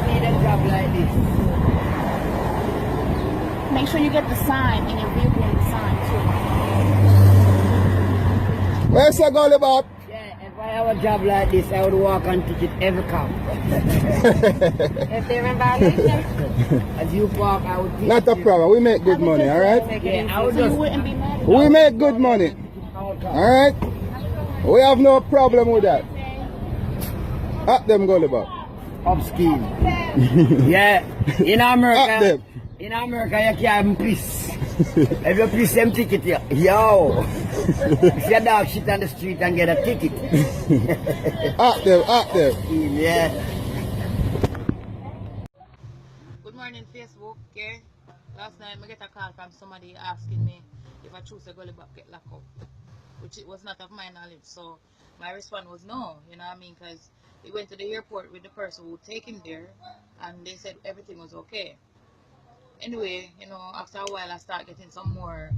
need a job like this. Make sure you get the sign in your vehicle and the sign too. Where's the Gully Bop? Yeah, if I have a job like this, I would walk and ticket every car. If they're in violation. As you park, I would ticket. Not a problem. We make good money, alright? Yeah, I would So you just... wouldn't be mad at We make good money. Alright? We have no problem with that. At them Gully Bop. Upscale. Yeah, in At America, them. you can't piss. If you piss them ticket, yo. If your dog shit on the street and get a ticket. At them, at them. Yeah. Good morning, Facebook. Okay? Last night I get a call from somebody asking me if I choose a Gully Bop get locked up, which it was not of my knowledge. So my response was no, you know what I mean? Because we went to the airport with the person who take him there, and they said everything was okay. Anyway, you know, after a while I start getting some more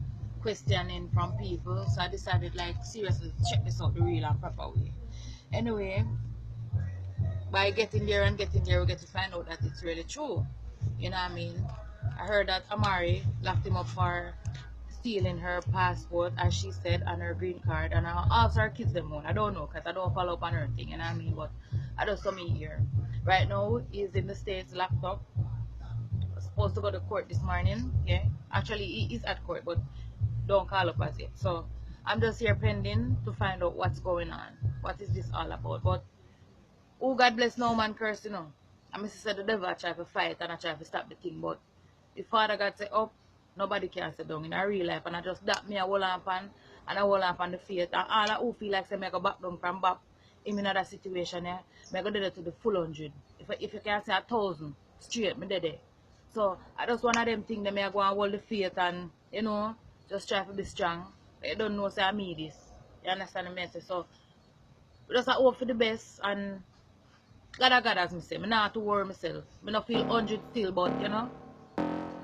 questioning from people, so I decided, like, seriously check this out the real and proper way. Anyway, by getting there, we get to find out that it's really true. You know what I mean? I heard that AMARI locked him up for stealing her passport, as she said, and her green card, and also her kids them one. I don't know, because I don't follow up on her thing, you know what I mean? But I just saw me here. Right now, he's in the States locked up. Supposed to go to court this morning. Yeah, actually he is at court, but don't call up as yet. So I'm just here pending to find out what's going on. What is this all about? But oh, God bless no man curse, you know. I mean, said the devil try to fight and I try to stop the thing, but the Father God say up, nobody can sit down in a real life, and I just that me a hold on pan and I hold on pan the faith, and all I who feel like say me go back down from back in another situation, yeah, me go do it to the full 100. If you can say 1,000 straight, me dead there. So I just one of them things that me I go and hold the faith and, you know, just try to be strong. But you don't know say I mean this. You understand the message? So we just hope for the best, and God as me say, me not to worry myself. Me not feel 100 still, but you know,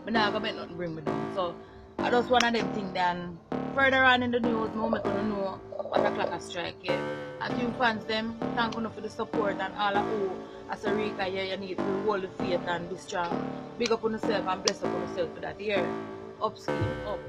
me not gonna make nothing bring me down. So I just one of them things. Then further on in the news, me make gonna know what o'clock I strike, yeah. And to fans them, thank you for the support and all of who as a Rica, yeah, you need to hold the faith and be strong. Big up on yourself and bless up on yourself for that year. Upskill, up.